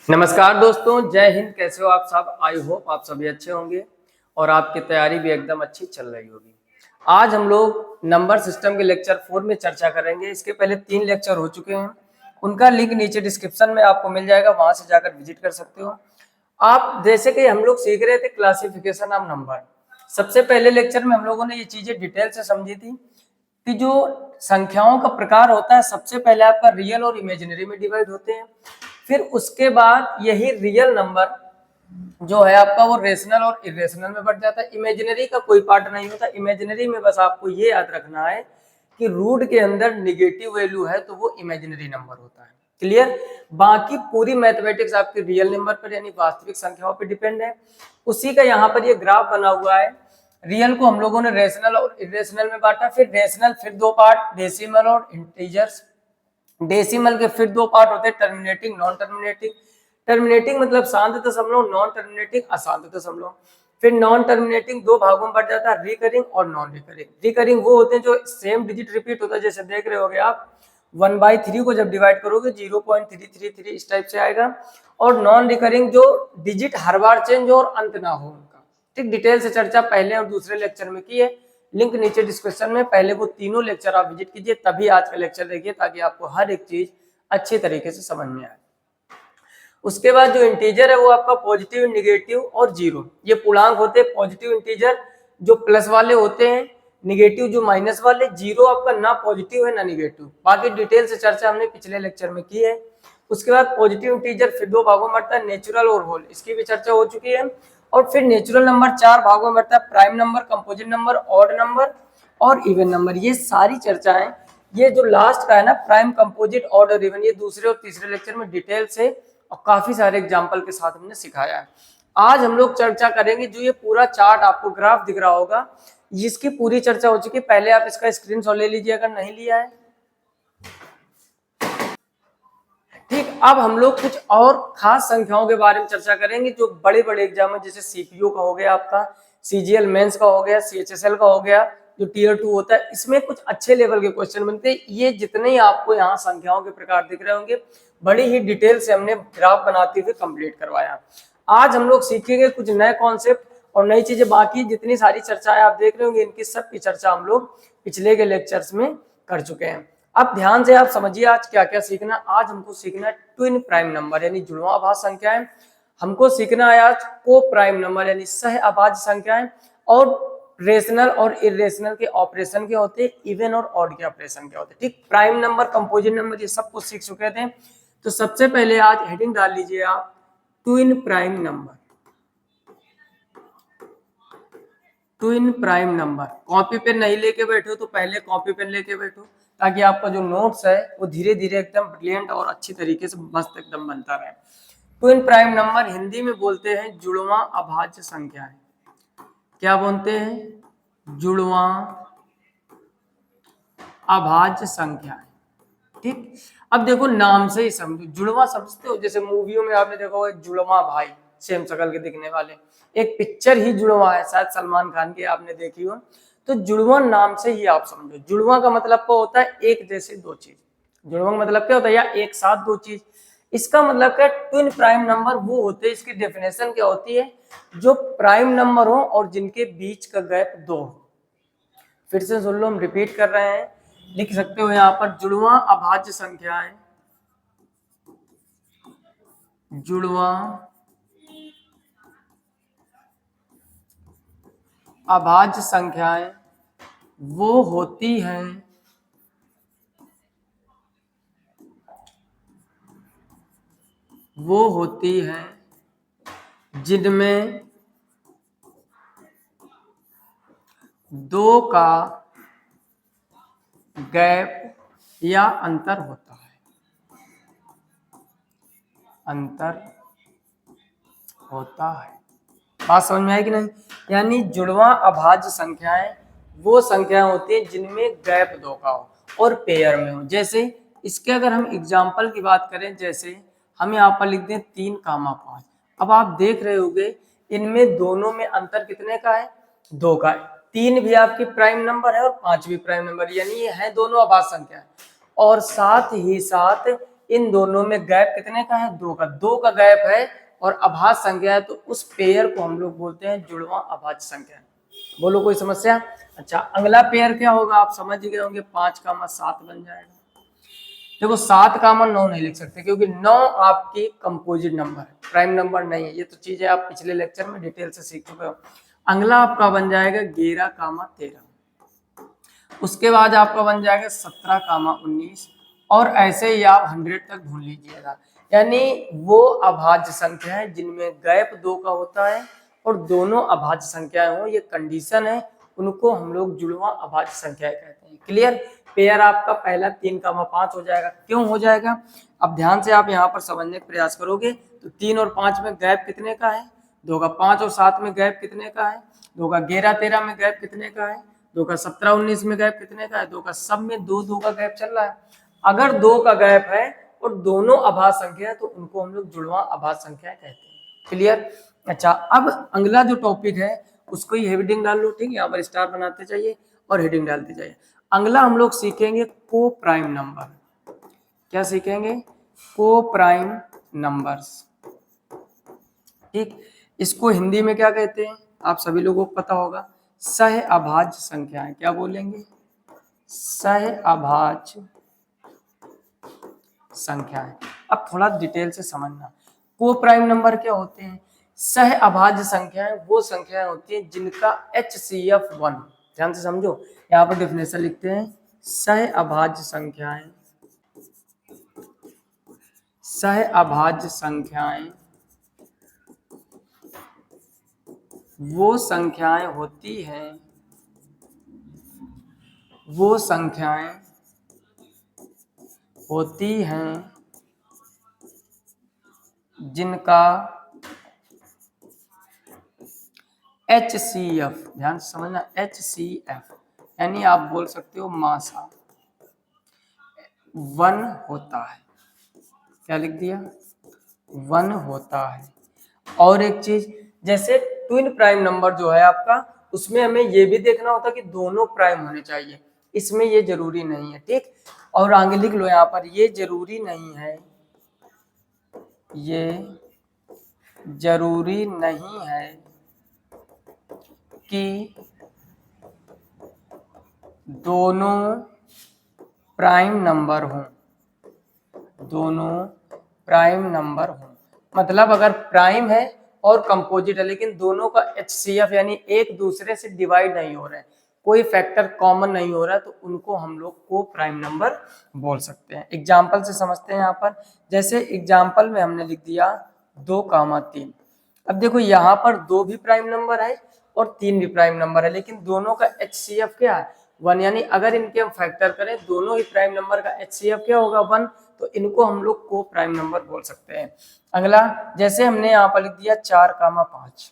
नमस्कार दोस्तों, जय हिंद। कैसे हो आप सब? आई होप आप सभी अच्छे होंगे और आपकी तैयारी भी एकदम अच्छी चल रही होगी। आज हम लोग नंबर सिस्टम के लेक्चर 4 में चर्चा करेंगे। इसके पहले 3 लेक्चर हो चुके हैं, उनका लिंक नीचे डिस्क्रिप्शन में आपको मिल जाएगा, वहां से जाकर विजिट कर सकते हो। आप जैसे कि हम लोग सीख रहे थे क्लासिफिकेशन ऑफ नंबर। सबसे पहले लेक्चर में हम लोगों ने ये चीजें डिटेल से समझी थी कि जो संख्याओं का प्रकार होता है, सबसे पहले आपका रियल और इमेजिनरी में डिवाइड होते हैं। फिर उसके बाद यही रियल नंबर जो है आपका वो रेशनल और इरेशनल में बढ़ जाता है। इमेजिनरी का कोई पार्ट नहीं होता। इमेजिनरी में बस आपको ये याद रखना है कि रूट के अंदर निगेटिव वैल्यू है तो वो इमेजिनरी नंबर होता है। क्लियर? बाकी पूरी मैथमेटिक्स आपके रियल नंबर पर यानी वास्तविक संख्याओं पर डिपेंड है। उसी का यहाँ पर ये ग्राफ बना हुआ है। रियल को हम लोगों ने रेशनल और इरेशनल में बांटा, फिर रेशनल, फिर दो पार्ट डेसिमल और इंटीजर्स। डेसिमल के फिर दो पार्ट होते हैं, टर्मिनेटिंग, नॉन टर्मिनेटिंग। टर्मिनेटिंग मतलब शांत दशमलव, नॉन टर्मिनेटिंग अशांत दशमलव। फिर नॉन टर्मिनेटिंग दो भागों में बढ़ जाता है, रिकरिंग और नॉन रिकरिंग। रिकरिंग वो होते हैं जो सेम डिजिट रिपीट होता है, जैसे देख रहे होगे आप 1/3 को जब डिवाइड करोगे 0.333 इस टाइप से आएगा। और नॉन रिकरिंग जो डिजिट हर बार चेंज हो और अंत ना हो उनका। ठीक, डिटेल से चर्चा पहले और दूसरे लेक्चर में की है, लिंक नीचे डिस्क्रिप्शन में। पहले वो तीनों लेक्चर आप विजिट कीजिए, तभी आज का लेक्चर देखिए, ताकि आपको हर एक चीज अच्छे तरीके से समझ में आए। उसके बाद जो इंटीजर है वो आपका पॉजिटिव, निगेटिव और जीरो, ये पूर्णांक होते हैं। पॉजिटिव इंटीजर जो प्लस वाले होते हैं, निगेटिव जो माइनस वाले, जीरो आपका ना पॉजिटिव है ना निगेटिव। बाकी डिटेल से चर्चा हमने पिछले लेक्चर में की है। उसके बाद पॉजिटिव इंटीजर फिर दो भागों में बढ़ता है, नेचुरल और होल, इसकी भी चर्चा हो चुकी है। और फिर नेचुरल नंबर 4 भागों में बढ़ता है, prime number, composite number, odd number और इवन नंबर। ये सारी चर्चाएं, ये जो लास्ट का है ना, प्राइम, कंपोजिट, ऑड और इवन, ये दूसरे और तीसरे लेक्चर में डिटेल से और काफी सारे एग्जाम्पल के साथ हमने सिखाया है। आज हम लोग चर्चा करेंगे, जो ये पूरा चार्ट आपको ग्राफ दिख रहा होगा, जिसकी पूरी चर्चा हो चुकी है। पहले आप इसका स्क्रीनशॉट ले लीजिए अगर नहीं लिया है। ठीक, अब हम लोग कुछ और खास संख्याओं के बारे में चर्चा करेंगे जो बड़े बड़े एग्जाम में, जैसे सीपीयू का हो गया, आपका सीजीएल मेंस का हो गया, सीएचएसएल का हो गया, जो टीयर 2 होता है, इसमें कुछ अच्छे लेवल के क्वेश्चन बनते हैं। ये जितने ही आपको यहाँ संख्याओं के प्रकार दिख रहे होंगे, बड़ी ही डिटेल से हमने ग्राफ बनाते हुए कंप्लीट करवाया। आज हम लोग सीखेंगे कुछ नए कॉन्सेप्ट और नई चीजें। बाकी जितनी सारी चर्चाएं आप देख रहे होंगे, इनकी सब की चर्चा हम लोग पिछले के लेक्चर्स में कर चुके हैं। अब ध्यान से आप समझिए आज क्या क्या सीखना। आज हमको सीखना है ट्विन प्राइम नंबर यानी जुड़वा अभाज्य संख्याएं। हमको सीखना है आज को प्राइम नंबर यानी सह अभाज्य संख्याएं। और रेशनल और इरेशनल के ऑपरेशन क्या होते हैं, इवन और ऑड के ऑपरेशन क्या होते हैं। ठीक, प्राइम नंबर, कंपोजिट नंबर, ये सब कुछ सीख चुके थे। तो सबसे पहले आज हेडिंग डाल लीजिए आप, twin prime number. Twin prime number copy pen नहीं लेके बैठो तो पहले कॉपी पेन लेके बैठो, ताकि आपका जो नोट्स है वो धीरे धीरे एकदम ब्रिलियंट और अच्छी तरीके से मस्त एकदम बनता रहे। ट्विन प्राइम नंबर हिंदी में बोलते हैं जुड़वा अभाज्य संख्याएं। क्या बोलते हैं? जुड़वा अभाज्य संख्याएं। ठीक, अब देखो नाम से ही समझो, जुड़वा समझते हो, जैसे मूवियों में आपने देखा होगा जुड़वा भाई, सेम शक्ल के दिखने वाले। एक पिक्चर ही जुड़वा है, शायद सलमान खान की, आपने देखी हो। तो जुड़वा नाम से ही आप समझो। जुड़वा का मतलब क्या होता है? एक जैसे दो चीज। जुड़वा का मतलब क्या होता है? या एक साथ दो चीज। इसका मतलब क्या? ट्विन प्राइम नंबर वो होते हैं, इसकी डेफिनेशन क्या होती है? जो प्राइम नंबर हो और जिनके बीच का गैप 2 हो। फिर से सुन लो, हम रिपीट कर रहे हैं, लिख सकते हो यहाँ पर, जुड़वा अभाज्य संख्याएं, जुड़वा अभाज्य संख्याएं वो होती हैं जिनमें 2 का गैप या अंतर होता है। बात समझ में आई कि नहीं? यानी जुड़वा अभाज्य संख्याएं वो संख्याएं होती हैं जिनमें गैप 2 का हो और पेयर में हो। जैसे इसके अगर हम एग्जाम्पल की बात करें, जैसे हम यहाँ पर लिख दें 3,5। अब आप देख रहे होंगे इनमें दोनों में अंतर कितने का है? 2 का है। 3 भी आपकी प्राइम नंबर है और 5 भी प्राइम नंबर, यानी ये है दोनों अभाज्य संख्या है। और साथ ही साथ इन दोनों में गैप कितने का है, 2 का, 2 का गैप है और अभाज्य संख्या है, तो उस पेयर को हम लोग बोलते हैं जुड़वां अभाज्य संख्या। बोलो कोई समस्या। अच्छा, अगला पेयर क्या होगा, आप समझ गए होंगे, 5,7 बन जाएगा। देखो 7,9 नहीं लिख सकते क्योंकि 9 आपकी कंपोजिट नंबर है, प्राइम नंबर नहीं है। ये तो चीजें आप पिछले लेक्चर में डिटेल से सीख चुके हो। अगला आपका बन जाएगा 11,13, उसके बाद आपका बन जाएगा 17,19 और ऐसे ही आप 100 तक ढूंढ लीजिएगा। यानी वो अभाज्य संख्या है जिनमें गैप 2 का होता है और दोनों अभाज्य संख्याएं हो, ये कंडीशन है, उनको हम लोग जुड़वां अभाज्य संख्याएं कहते हैं। क्लियर। पेयर आपका पहला 3,5 हो जाएगा। क्यों हो जाएगा, अब ध्यान से आप यहाँ पर समझने का प्रयास करोगे तो 3 और 5 में गैप कितने का है, 2 का। 5 और 7 में गैप कितने का है, 2 का। 11-13 में गैप कितने का है, 2 का। 17-19 में गैप कितने का है, 2 का। सब में 2-2 का गैप चल रहा है। अगर 2 का गैप है और दोनों अभाज्य संख्या है तो उनको हम लोग जुड़वां अभाज्य संख्या कहते हैं। क्लियर। अच्छा, अब अगला जो टॉपिक है उसको ही हेडिंग डाल लो, ठीक है, यहाँ पर स्टार बनाते जाइए और हेडिंग डालते जाइए। अगला हम लोग सीखेंगे को प्राइम नंबर। क्या सीखेंगे, को प्राइम नंबर्स। ठीक, इसको हिंदी में क्या कहते हैं आप सभी लोगों को पता होगा, सह अभाज्य संख्याएं। क्या बोलेंगे, सह अभाज्य संख्याएं। अब थोड़ा डिटेल से समझना, को प्राइम नंबर क्या होते हैं। सह अभाज्य संख्याएं वो संख्याएं होती हैं जिनका HCF 1। ध्यान से समझो, यहाँ पर डेफिनेशन लिखते हैं, सह अभाज्य संख्याएं, सह अभाज्य संख्याएं वो संख्याएं होती हैं, वो संख्याएं होती हैं जिनका HCF, ध्यान से समझना, HCF यानी आप बोल सकते हो मासा 1 होता है। क्या लिख दिया, 1 होता है। और एक चीज, जैसे ट्विन प्राइम नंबर जो है आपका, उसमें हमें ये भी देखना होता है कि दोनों प्राइम होने चाहिए, इसमें ये जरूरी नहीं है। ठीक, और आगे लिख लो यहाँ पर, ये जरूरी नहीं है, ये जरूरी नहीं है कि दोनों प्राइम नंबर हों, दोनों प्राइम नंबर हों। मतलब अगर प्राइम है और कंपोजिट है लेकिन दोनों का HCF यानी एक दूसरे से डिवाइड नहीं हो रहे हैं, कोई फैक्टर कॉमन नहीं हो रहा है, तो उनको हम लोग को प्राइम नंबर बोल सकते हैं। एग्जाम्पल से समझते हैं यहाँ पर, जैसे एग्जाम्पल में हमने लिख दिया 2,3। अब देखो यहाँ पर 2 भी प्राइम नंबर है और 3 भी प्राइम नंबर है, लेकिन दोनों का HCF क्या है, 1। यानी अगर इनके हम फैक्टर करें दोनों ही प्राइम नंबर का HCF क्या होगा, 1, तो इनको हम लोग को प्राइम नंबर बोल सकते हैं। अगला, जैसे हमने यहाँ पर लिख दिया 4,5,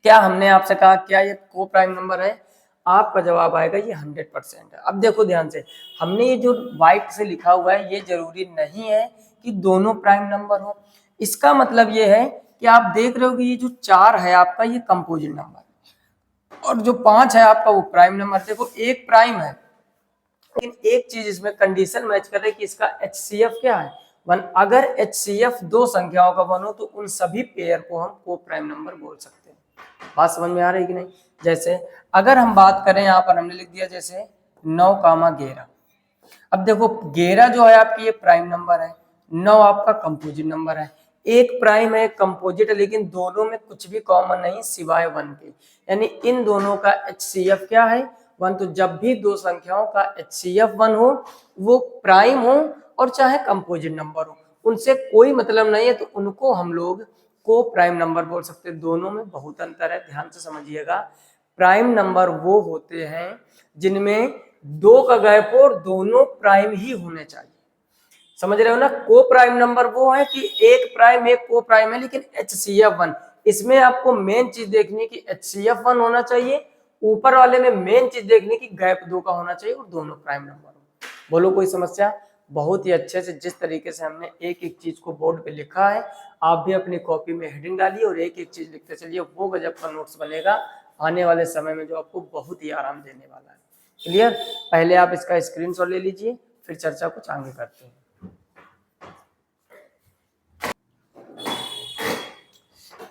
क्या हमने आपसे कहा क्या ये को प्राइम नंबर है, आपका जवाब आएगा ये 100% है। अब देखो ध्यान से, हमने ये जो व्हाइट से लिखा हुआ है ये जरूरी नहीं है कि दोनों प्राइम नंबर हो। इसका मतलब ये है कि आप देख रहे हो कि ये जो 4 है आपका ये कंपोजिट नंबर और जो 5 है आपका वो प्राइम नंबर। देखो एक प्राइम है लेकिन एक चीज इसमें कंडीशन मैच कर रही है कि इसका HCF क्या है, 1। अगर HCF 2 संख्याओं का 1 हो तो उन सभी पेयर को हम को प्राइम नंबर बोल सकते हैं। बात समझ में आ रही कि नहीं। जैसे अगर हम बात करें, यहाँ पर हमने लिख दिया जैसे 9,11। अब देखो 11 जो है आपकी ये प्राइम नंबर है, 9 आपका कंपोजिट नंबर है। एक प्राइम है एक कंपोजिट है लेकिन दोनों में कुछ भी कॉमन नहीं सिवाय 1 के, यानी इन दोनों का HCF क्या है, 1। तो जब भी दो संख्याओं का HCF 1 हो, वो प्राइम हो और चाहे कंपोजिट नंबर हो, उनसे कोई मतलब नहीं है, तो उनको हम लोग को प्राइम नंबर बोल सकते हैं। दोनों में बहुत अंतर है, ध्यान से समझिएगा। प्राइम नंबर वो होते हैं जिनमें 2 का गैप हो और दोनों प्राइम ही होने चाहिए। समझ रहे हो ना। को प्राइम नंबर वो है कि एक प्राइम एक को प्राइम है लेकिन HCF 1। इसमें आपको मेन चीज देखनी कि HCF 1 होना चाहिए, ऊपर वाले में मेन चीज देखनी कि गैप 2 का होना चाहिए और दोनों प्राइम नंबर हो। बोलो कोई समस्या। बहुत ही अच्छे से जिस तरीके से हमने एक एक चीज को बोर्ड पे लिखा है, आप भी अपनी कॉपी में हेडिंग डालिए और एक एक चीज लिखते चलिए, वो गजब का नोट्स बनेगा आने वाले समय में जो आपको बहुत ही आराम देने वाला है। क्लियर। पहले आप इसका स्क्रीनशॉट ले लीजिए, फिर चर्चा कुछ आगे करते हैं।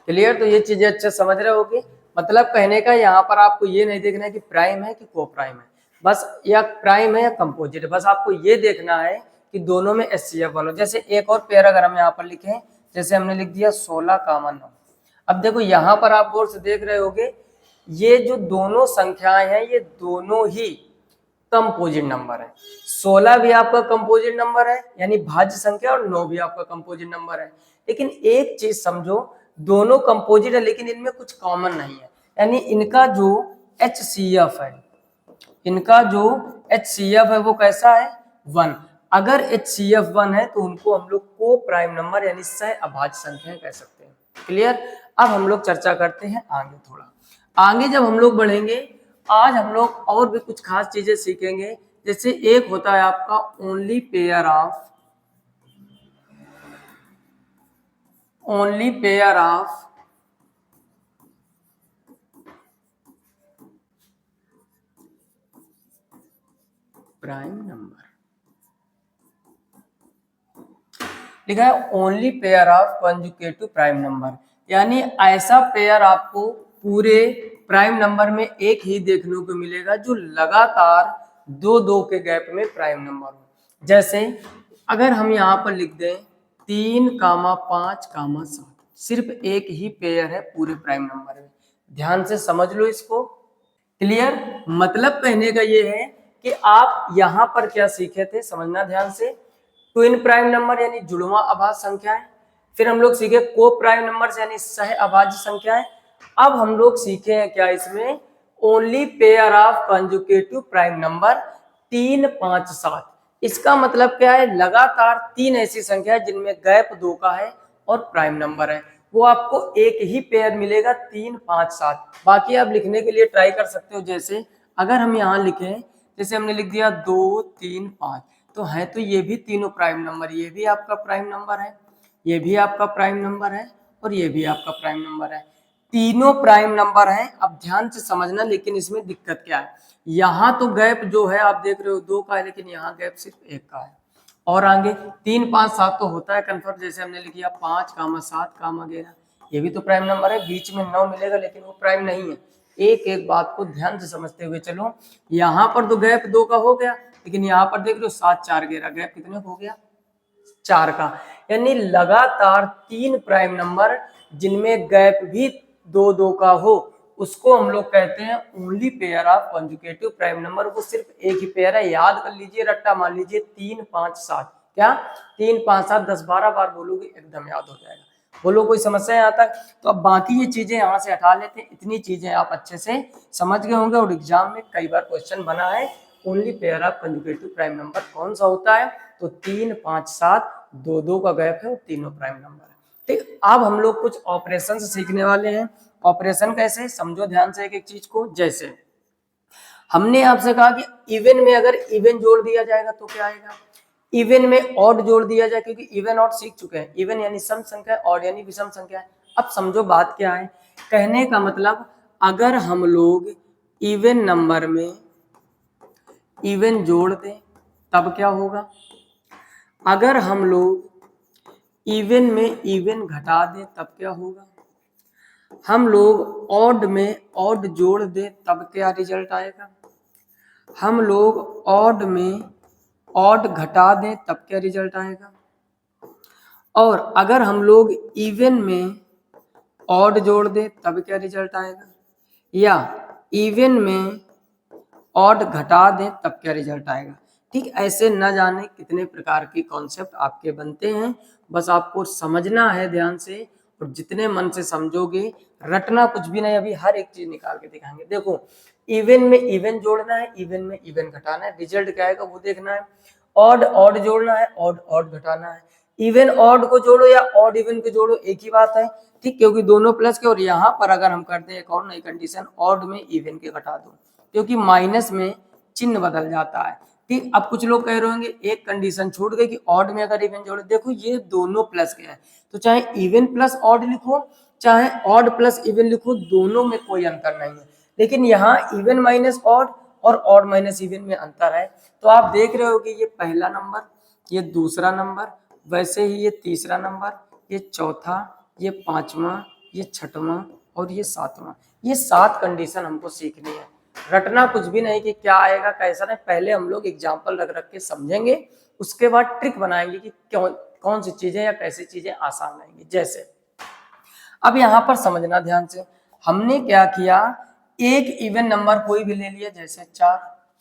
क्लियर? तो ये चीजें अच्छे समझ रहे होगे। मतलब कहने का यहाँ पर आपको ये नहीं देखना है कि प्राइम है कि को प्राइम है, बस या प्राइम है या कंपोजिट है, बस आपको ये देखना है कि दोनों में HCF बनो। जैसे एक और पेयर अगर हम यहाँ पर लिखें, जैसे हमने लिख दिया 16, 9। अब देखो यहाँ पर आप गौर से देख रहे होगे, ये जो दोनों संख्याएं हैं ये दोनों ही कंपोजिट नंबर है। 16 भी आपका कंपोजिट नंबर है यानी भाज्य संख्या, और 9 भी आपका कंपोजिट नंबर है। लेकिन एक चीज समझो, दोनों कंपोजिट है लेकिन इनमें कुछ कॉमन नहीं है, यानी इनका जो HCF है, इनका जो HCF है वो कैसा है? 1। अगर HCF 1 है तो उनको हम लोग को प्राइम नंबर यानी सह अभाज्य संख्या कह सकते हैं। क्लियर? अब हम लोग चर्चा करते हैं आगे। थोड़ा आगे जब हम लोग बढ़ेंगे, आज हम लोग और भी कुछ खास चीजें सीखेंगे। जैसे एक होता है आपका only pair of prime number, लिखा है only pair of conjugative prime number, यानी ऐसा पेयर आपको पूरे प्राइम नंबर में एक ही देखने को मिलेगा जो लगातार दो दो के गैप में प्राइम नंबर हो। जैसे अगर हम यहाँ पर लिख दें 3, 5, 7, सिर्फ एक ही पेयर है पूरे प्राइम नंबर में। ध्यान से समझ लो इसको। क्लियर? मतलब कहने का ये है कि आप यहाँ पर क्या सीखे थे, समझना ध्यान से। ट्विन प्राइम नंबर यानी जुड़वा अभाज्य संख्याएं, फिर हम लोग सीखे को प्राइम नंबर यानी सह अभाज्य संख्याएं। अब हम लोग सीखे हैं क्या इसमें? Only pair of conjugative prime number 3, 5, 7। इसका मतलब क्या है? लगातार 3 ऐसी संख्या है जिनमें गैप 2 का है और प्राइम नंबर है, वो आपको एक ही पेयर मिलेगा 3, 5, 7। बाकी आप लिखने के लिए ट्राई कर सकते हो। जैसे अगर हम यहाँ लिखें, जैसे हमने लिख दिया 2, 3, 5, तो है तो ये भी तीनों प्राइम नंबर, ये भी आपका प्राइम नंबर है, ये भी आपका प्राइम नंबर है, और ये भी आपका प्राइम नंबर है। तीनों प्राइम नंबर हैं। अब ध्यान से समझना, लेकिन इसमें दिक्कत क्या है? यहाँ तो गैप जो है आप देख रहे हो 2 का है, लेकिन यहाँ गैप सिर्फ 1 का है। और आगे 3, 5, 7 तो होता है कन्फर्म, जैसे हमने लिख दिया 5, 7, 11, ये भी तो प्राइम नंबर है। बीच में 9 मिलेगा लेकिन वो प्राइम नहीं है। एक एक बात को ध्यान से समझते हुए चलो। यहाँ पर तो गैप 2 का हो गया, लेकिन यहाँ पर देख लो 7, 4, 11, गैप कितने हो गया? 4 का। यानी लगातार 3 प्राइम नंबर जिनमें गैप भी 2, 2 का हो, उसको हम लोग कहते हैं only pair of conjugative prime number. वो सिर्फ एक ही पेयर है। याद कर लीजिए, रट्टा मान लीजिए 3, 5, 7। क्या 3, 5, 7 10, 12 बार बोलोगे एकदम याद हो जाएगा। बोलो कोई समस्या यहाँ तक? तो अब बाकी ये चीजें यहाँ से हटा लेते हैं। इतनी चीजें आप अच्छे से समझ गए होंगे, और एग्जाम में कई बार क्वेश्चन बना है only pair of conjugative prime number कौन सा होता है? तो 3, 5, 7, 2, 2 का गैप है, तीनों प्राइम नंबर है। ठीक, अब हम लोग कुछ ऑपरेशन सीखने वाले हैं। ऑपरेशन कैसे? समझो ध्यान से एक एक चीज को। जैसे हमने आपसे कहा कि इवन में अगर इवन जोड़ दिया जाएगा तो क्या आएगा? इवन में ऑड जोड़ दिया जाए, क्योंकि इवन ऑड सीख चुके हैं। इवन यानी सम संख्या, ऑड यानी विषम संख्या है। अब समझो बात क्या है। कहने का मतलब, अगर हम लोग इवन नंबर में इवन जोड़ दें तब क्या होगा? अगर हम लोग इवन में इवन घटा दें तब क्या होगा? हम लोग ऑड में ऑड जोड़ दें तब क्या रिजल्ट आएगा? हम लोग ऑड में ऑड घटा दें तब क्या रिजल्ट आएगा? और अगर हम लोग इवन में ऑड जोड़ दें तब क्या रिजल्ट आएगा? या इवन में ऑड घटा दें तब क्या रिजल्ट आएगा? ठीक, ऐसे न जाने कितने प्रकार की कॉन्सेप्ट आपके बनते हैं। बस आपको समझना है ध्यान से, और जितने मन से समझोगे, रटना कुछ भी नहीं। अभी हर एक चीज निकाल के दिखाएंगे। देखो, इवन में इवन जोड़ना है, इवन में इवन घटाना है, रिजल्ट क्या आएगा वो देखना है। ऑड ऑड जोड़ना है, ऑड ऑड घटाना है। इवन ऑड को जोड़ो या ऑड इवन को जोड़ो, एक ही बात है। ठीक, क्योंकि दोनों प्लस के। और यहाँ पर अगर हम करते हैं एक और नई कंडीशन, ऑड में इवन के घटा दो, क्योंकि माइनस में चिन्ह बदल जाता है। ठीक, अब कुछ लोग कह रहे होंगे एक कंडीशन छूट गई कि ऑड में अगर इवन जोड़े। देखो ये दोनों प्लस के हैं, तो चाहे इवन प्लस ऑड लिखो, चाहे ऑड प्लस इवन लिखो, दोनों में कोई अंतर नहीं है। लेकिन यहाँ इवन माइनस ऑड और ऑड माइनस इवन में अंतर है। तो आप देख रहे हो कि ये पहला नंबर, ये दूसरा नंबर, वैसे ही ये तीसरा नंबर, ये चौथा, ये पांचवा, ये छठवां और ये सातवां। ये 7 कंडीशन हमको सीखनी है। रटना कुछ भी नहीं कि क्या आएगा कैसा नहीं, पहले हम लोग एग्जाम्पल रख रख के समझेंगे, उसके बाद ट्रिक बनाएंगे कि क्यों कौन सी चीजें या कैसी चीजें आसान रहेंगी। जैसे अब यहाँ पर समझना ध्यान से, हमने क्या किया, एक इवन नंबर कोई भी ले लिया, जैसे 4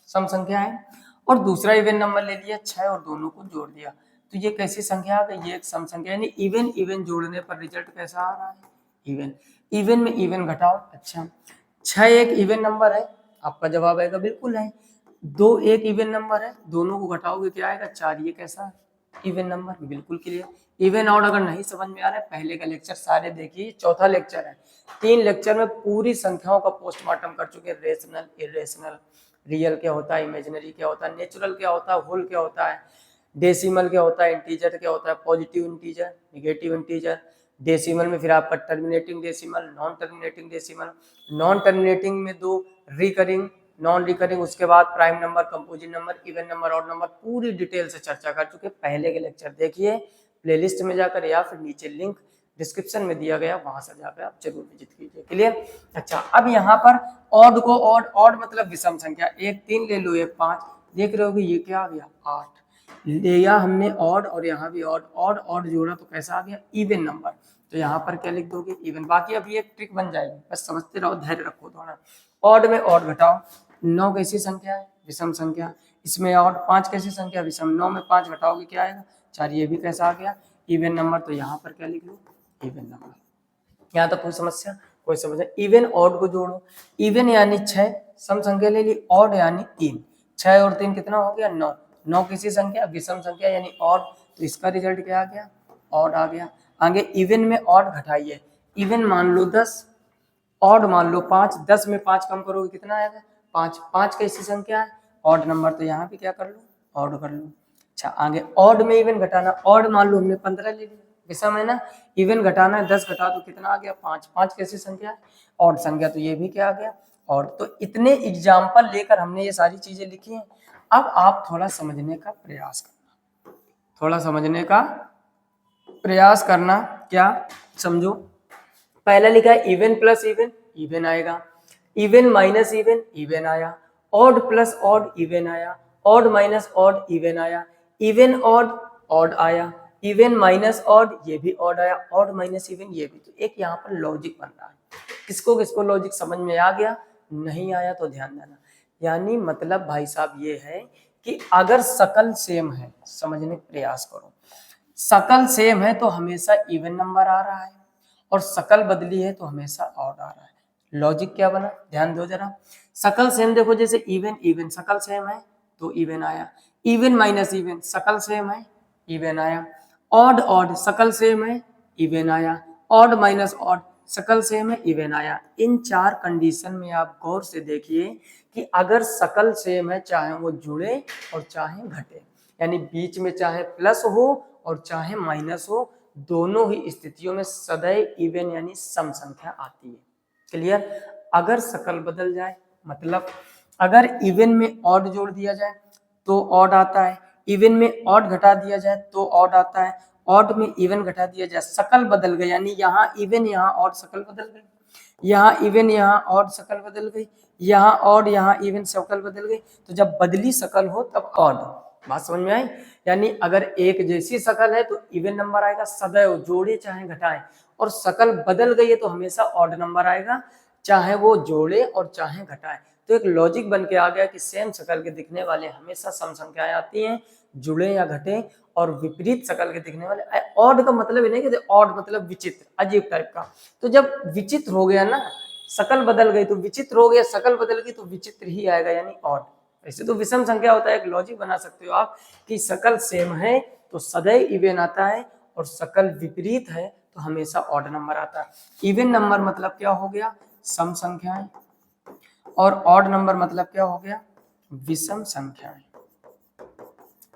सम संख्या है, और दूसरा इवन नंबर ले लिया 6 और दोनों को जोड़ दिया, तो ये कैसी संख्या आ गई, ये एक सम संख्या। यानी इवन इवन जोड़ने पर रिजल्ट कैसा आ रहा है, इवन। इवन में इवन घटाओ, अच्छा 6 एक इवन नंबर है, आपका जवाब आएगा बिल्कुल है। 2 एक इवन नंबर है, दोनों को घटाओगे क्या आएगा, 4। ये कैसा है, इवन नंबर, बिल्कुल क्लियर। इवन ऑड अगर नहीं समझ में आ रहा है, पहले का लेक्चर सारे देखिए, चौथा लेक्चर है। 3 लेक्चर में पूरी संख्याओं का पोस्टमार्टम कर चुके हैं, रेशनल, इरेशनल, रियल क्या होता है, इमेजिनरी क्या होता है, नेचुरल क्या होता है, होल क्या होता है, डेसिमल क्या होता है, इंटीजर क्या होता है, positive integer, negative integer, decimal में फिर आपका terminating decimal, non terminating decimal, non terminating में 2 रिकरिंग, नॉन रिकरिंग, उसके बाद prime number, composite number, even number, odd number, पूरी डिटेल से चर्चा कर चुके। पहले के लेक्चर देखिए प्लेलिस्ट में जाकर, या फिर नीचे लिंक डिस्क्रिप्शन में दिया गया, वहां से जाकर आप जरूर विजिट कीजिए। क्लियर। अच्छा अब यहाँ पर ऑड को ऑड, ऑड मतलब विषम संख्या, एक 3 ले लो, एक 5, देख रहे हो कि ये क्या आ गया 8, लिया हमने ऑड, और यहाँ भी ऑड, ऑड ऑड जोड़ा तो कैसा आ गया, इवन नंबर। तो यहाँ पर क्या लिख दोगे, इवन। बाकी अभी एक ट्रिक बन जाएगी, बस समझते रहो, धैर्य रखो थोड़ा। ऑड में ऑड घटाओ, 9 कैसी संख्या है, विषम संख्या, इसमें ऑड 5 कैसी संख्या, विषम। 9 में 5 घटाओगे क्या आएगा, 4। ये भी कैसा आ गया, इवन नंबर। तो यहाँ पर क्या लिख लो, इवन नंबर। यहाँ तक कोई समस्या, कोई समस्या। इवन ऑड को जोड़ो, इवन यानी 6 सम संख्या ले ली, ऑड यानी 3, 6 और 3 कितना हो गया, 9। 9 किसी संख्या, विषम संख्या यानी ऑड, तो इसका रिजल्ट क्या आ गया, ऑड आ गया। आगे इवन में ऑड घटाइए, इवन मान लो 10, ऑड मान लो 5, 10 में 5 कम करोगे कितना आएगा, 5। 5 कैसी संख्या है, ऑड नंबर, तो यहाँ पे क्या कर लो, ऑड कर लो। अच्छा आगे ऑड में इवन घटाना, ऑड मान लो हमने 15 ले लिया, विषम है ना, इवन घटाना है, 10 घटा दो कितना आ गया, 5। 5 कैसी संख्या है, ऑड संख्या, तो ये भी क्या आ गया, और। तो इतने एग्जाम्पल लेकर हमने ये सारी चीजें लिखी हैं। अब आप थोड़ा समझने का प्रयास करना, थोड़ा समझने का प्रयास करना। क्या समझो, पहला लिखा है इवन प्लस इवन, इवन आएगा, इवन माइनस इवन, इवन आया, ऑड प्लस ऑड, इवन आया, ऑड माइनस ऑड, इवन आया, इवन ऑड, ऑड आया, इवन माइनस ऑड, ये भी ऑड आया, ऑड माइनस इवन, ये भी। तो एक यहाँ पर लॉजिक बन रहा है, किसको किसको लॉजिक समझ में आ गया, नहीं आया तो ध्यान देना। यानी मतलब भाई साहब ये है कि अगर शकल सेम है, समझने का प्रयास करो, शकल सेम है तो हमेशा इवन नंबर आ रहा है, और शकल बदली है तो हमेशा ऑड आ रहा है। लॉजिक क्या बना, ध्यान दो जरा। शकल सेम देखो, जैसे इवन इवन, शकल सेम है तो इवन आया, इवन माइनस इवन, शकल सेम है, इवन आया, ऑड ऑड, शकल सेम है, इवन आया, ऑड माइनस ऑड, शकल सेम है, इवन आया। इन 4 कंडीशन में आप गौर से देखिए कि अगर शकल सेम है, चाहे वो जुड़े और चाहे घटे, यानी बीच में चाहे प्लस हो और चाहे माइनस हो, दोनों ही स्थितियों में सदैव इवन यानी सम संख्या आती है। क्लियर। अगर शकल बदल जाए, मतलब अगर इवन में ऑड जोड़ दिया जाए तो ऑड आता है, इवन में ऑड घटा दिया जाए तो ऑड आता है, ऑड में इवन घटा दिया जाए, शकल बदल गई, यानी यहाँ इवन यहाँ ऑड, शकल बदल गई, यहाँ इवन यहाँ ऑड, शकल बदल गई, यहाँ ऑड यहाँ इवन, शकल बदल गई। तो जब बदली शकल हो तब ऑड, बात समझ में आई। यानी अगर एक जैसी शकल है तो इवन नंबर आएगा सदैव, जोड़े चाहे घटाएं, और शकल बदल गई है तो हमेशा ऑड नंबर आएगा, चाहे वो जोड़े और चाहे घटाएं। तो एक लॉजिक बन के आ गया कि सेम शकल के दिखने वाले हमेशा सम संख्याएं आती हैं, जुड़े या घटे, और विपरीत शकल के दिखने वाले। ऑड का मतलब ही नहीं कि ऑड मतलब विचित्र, अजीब टाइप का। तो जब विचित्र हो गया ना, शकल बदल गई तो विचित्र हो गया, शकल बदल गई तो विचित्र ही आएगा, यानी ऑड। ऐसे तो विषम संख्या होता है, एक लॉजिक बना सकते हो आप कि शकल सेम है तो सदैव इवन आता है, और शकल विपरीत है तो हमेशा ऑड नंबर आता है। इवन नंबर मतलब क्या हो गया, सम संख्याएं, और ऑड नंबर मतलब क्या हो गया, विषम संख्याएं।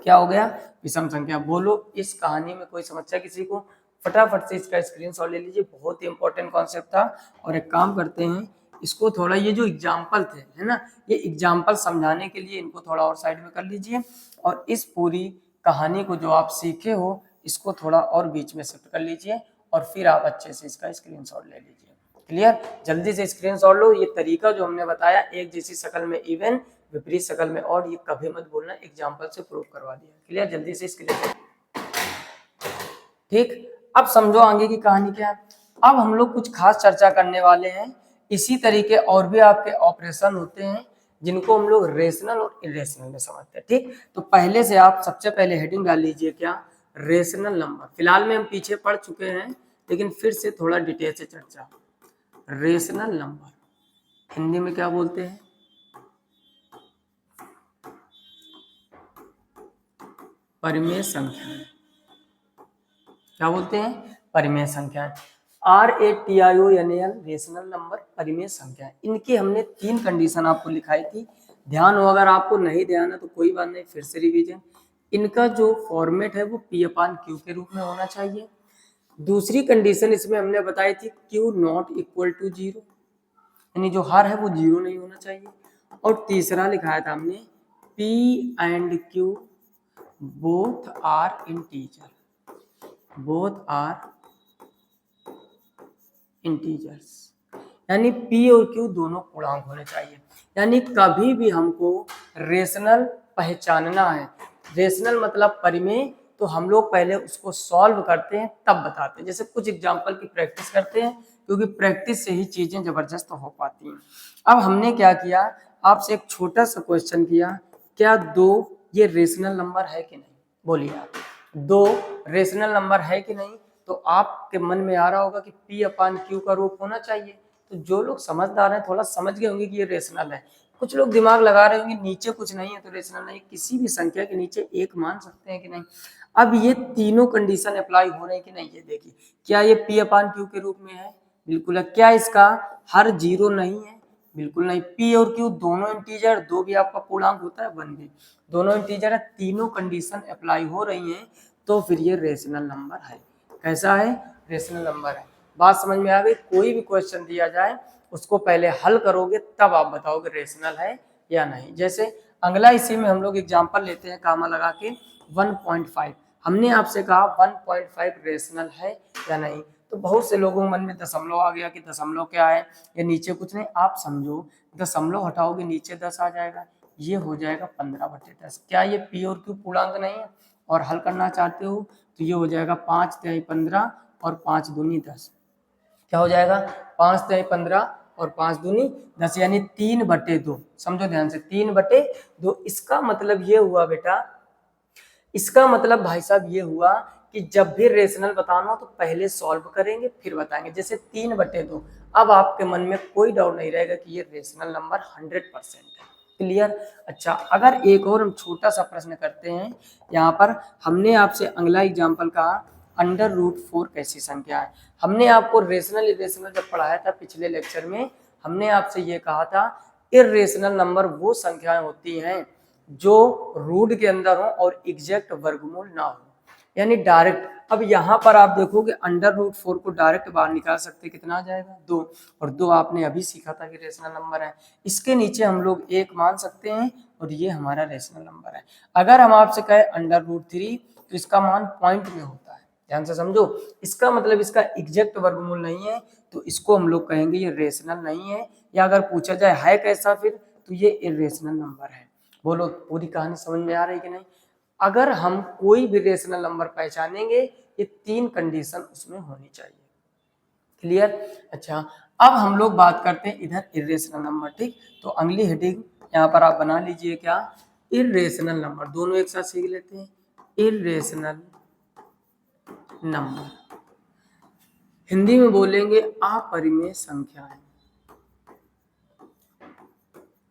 क्या हो गया, विषम संख्या। बोलो इस कहानी में कोई समस्या किसी को, फटाफट से इसका स्क्रीनशॉट ले लीजिए, बहुत ही इंपॉर्टेंट कॉन्सेप्ट था। और एक काम करते हैं, इसको थोड़ा, ये जो एग्जाम्पल थे है ना, ये एग्जाम्पल समझाने के लिए इनको थोड़ा और साइड में कर लीजिए, और इस पूरी कहानी को जो आप सीखे हो इसको थोड़ा और बीच में शिफ्ट कर लीजिए, और फिर आप अच्छे से इसका स्क्रीनशॉट ले लीजिए। क्लियर, जल्दी से स्क्रीनशॉट लो। ये तरीका जो हमने बताया, एक जैसी शक्ल में इवन, विपरीत शक्ल में और, ये कभी मत बोलना, एग्जाम्पल से प्रूव करवा दिया। क्लियर, जल्दी से स्क्रीनशॉट। ठीक, अब समझो आगे की कहानी क्या है। अब हम लोग कुछ खास चर्चा करने वाले हैं। इसी तरीके और भी आपके ऑपरेशन होते हैं जिनको हम लोग रेशनल और इरेशनल में समझते हैं। ठीक, तो पहले से आप सबसे पहले हेडिंग डाल लीजिए क्या, रेशनल नंबर। फिलहाल में हम पीछे पढ़ चुके हैं, लेकिन फिर से थोड़ा डिटेल से चर्चा। रेशनल नंबर हिंदी में क्या बोलते हैं, परिमेय संख्या। क्या बोलते हैं, परिमेय संख्याएं। RATIONAL रेशनल नंबर, परिमेय संख्याएं। इनकी हमने 3 कंडीशन आपको लिखाई थी, ध्यान हो। अगर आपको नहीं ध्यान है तो कोई बात नहीं, फिर से रिवीजन। इनका जो फॉर्मेट है वो P/Q के रूप में होना चाहिए। दूसरी कंडीशन इसमें हमने बताई थी Q नॉट इक्वल टू 0, यानी जो हर है वो 0 नहीं होना चाहिए। और तीसरा लिखाया था हमने P&Q both are integer, both are integers, यानी P और Q दोनों पूर्णांक होने चाहिए। यानी कभी भी हमको रेशनल पहचानना है, रेशनल मतलब परिमेय, तो हम लोग पहले उसको सॉल्व करते हैं तब बताते हैं। जैसे कुछ एग्जांपल की प्रैक्टिस करते हैं, क्योंकि प्रैक्टिस से ही चीजें जबरदस्त हो पाती हैं। अब हमने क्या किया, आपसे एक छोटा सा क्वेश्चन किया, क्या 2 ये रेशनल नंबर है कि नहीं, बोलिए आप, 2 रेशनल नंबर है कि नहीं। तो आपके मन में आ रहा होगा कि P/Q का रूप होना चाहिए। तो जो लोग समझदार हैं थोड़ा समझ गए होंगे कि ये रेशनल है। कुछ लोग दिमाग लगा रहे होंगे नीचे कुछ नहीं है तो रेशनल नहीं, किसी भी संख्या के नीचे 1 मान सकते हैं कि नहीं। अब ये तीनों कंडीशन अप्लाई हो रहे हैं कि नहीं, ये देखिए। क्या ये P/Q के रूप में है, बिल्कुल है। क्या इसका हर 0 नहीं है, बिल्कुल नहीं। P और Q दोनों इंटीजर, 2 भी आपका पूर्णांक होता है, 1 भी, दोनों इंटीजर है। तीनों कंडीशन अप्लाई हो रही हैं तो फिर ये रेशनल नंबर है। कैसा है, रेशनल नंबर है। बात समझ में आ गई। कोई भी क्वेश्चन दिया जाए उसको पहले हल करोगे तब आप बताओगे रेशनल है या नहीं। जैसे अगला इसी में हम लोग एग्जांपल लेते हैं कामा लगा के 1.5। हमने आपसे कहा 1.5 रेशनल है या नहीं, तो बहुत से लोगों के मन में दशमलव आ गया कि दशमलव क्या है, ये नीचे कुछ नहीं। आप समझो, दशमलव हटाओगे नीचे 10 आ जाएगा, ये हो जाएगा 15/10। क्या ये P और Q पूर्णांक नहीं है और हल करना चाहते हो तो ये हो जाएगा 5 तिहाई 15 और 5 दूनी 10। क्या हो जाएगा, 5 तिहाई 15 और 5 दूनी 10, यानी 3/2। समझो ध्यान से, 3/2। इसका मतलब ये हुआ बेटा, इसका मतलब भाई साहब ये हुआ कि जब भी रेशनल बताना हो तो पहले सॉल्व करेंगे फिर बताएंगे। जैसे 3/2, अब आपके मन में कोई डाउट नहीं रहेगा कि ये रेशनल नंबर 100% है। क्लियर। अच्छा, अगर एक और हम छोटा सा प्रश्न करते हैं, यहाँ पर हमने आपसे अगला एग्जाम्पल कहा √4 कैसी संख्या है। हमने आपको रेशनल इरेशनल जब पढ़ाया था पिछले लेक्चर में, हमने आपसे ये कहा था इरेशनल नंबर वो संख्याएं होती हैं जो रूट के अंदर हो और एग्जैक्ट वर्गमूल ना हो, यानी डायरेक्ट। अब यहाँ पर आप देखोगे √4 को डायरेक्ट बाहर निकाल सकते, कितना आ जाएगा, 2। और 2 आपने अभी सीखा था कि रेशनल नंबर है। इसके नीचे हम लोग 1 मान सकते हैं और ये हमारा रेशनल नंबर है। अगर हम आपसे कहें √3 तो इसका मान पॉइंट में होता है, ध्यान से समझो। इसका मतलब इसका एग्जैक्ट वर्गमूल नहीं है, तो इसको हम लोग कहेंगे ये रेशनल नहीं है। या अगर पूछा जाए है कैसा, फिर तो ये इरेशनल नंबर है। बोलो पूरी कहानी समझ में आ रही कि नहीं। अगर हम कोई भी रेशनल नंबर पहचानेंगे, ये 3 कंडीशन उसमें होनी चाहिए। क्लियर। अच्छा, अब हम लोग बात करते हैं इधर इरेशनल नंबर। ठीक, तो अगली हेडिंग यहाँ पर आप बना लीजिए क्या, इरेशनल नंबर। दोनों एक साथ सीख लेते हैं, इरेशनल नंबर। हिंदी में बोलेंगे अपरिमेय संख्याएं,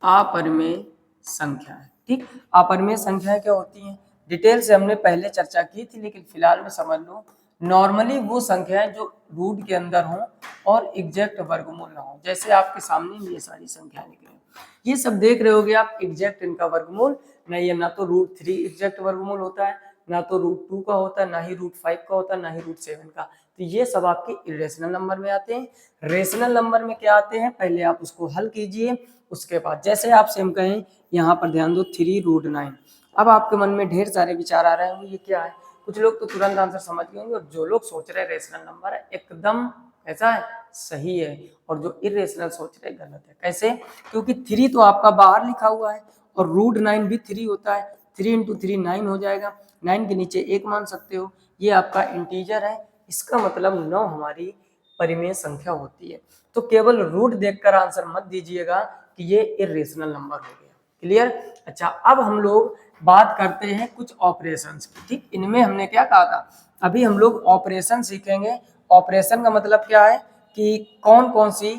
अपरिमेय संख्याएं। ठीक, अपरिमेय संख्याएं क्या होती हैं, डिटेल से हमने पहले चर्चा की थी, लेकिन फिलहाल में समझ लो। नॉर्मली वो संख्याएं जो रूट के अंदर हो और एग्जैक्ट वर्गमूल ना हो। जैसे आपके सामने ये सारी संख्याएं लिख रहे हैं, ये सब देख रहे होगे आप, एग्जैक्ट इनका वर्गमूल नहीं है। ना तो √3 एग्जैक्ट वर्गमूल होता है, ना तो √2 का होता है, ना ही √5 का होता है, ना ही √7 का। तो ये सब आपके इरेशनल नंबर में आते हैं। रेशनल नंबर में क्या आते हैं, पहले आप उसको हल कीजिए, उसके बाद जैसे आपसे हम कहें यहाँ पर ध्यान दो 3√9। अब आपके मन में ढेर सारे विचार आ रहे होंगे, ये क्या है, कुछ लोग तो तुरंत आंसर समझ गए होंगे, और जो लोग सोच रहे हैं रेशनल नंबर है एकदम ऐसा है सही है, और जो इरेशनल सोच रहे गलत है। कैसे? क्योंकि 3 तो आपका बाहर लिखा हुआ है और √9 भी 3 होता है, 3 × 3 9 हो जाएगा, 9 के नीचे 1 मान सकते हो, ये आपका इंटीजर है, इसका मतलब 9 हमारी परिमेय संख्या होती है। तो केवल रूट देखकर आंसर मत दीजिएगा कि ये इरेशनल नंबर हो गया। क्लियर? अच्छा, अब हम लोग बात करते हैं कुछ ऑपरेशंस की। ठीक, इनमें हमने क्या कहा था, अभी हम लोग ऑपरेशन सीखेंगे। ऑपरेशन का मतलब क्या है कि कौन कौन सी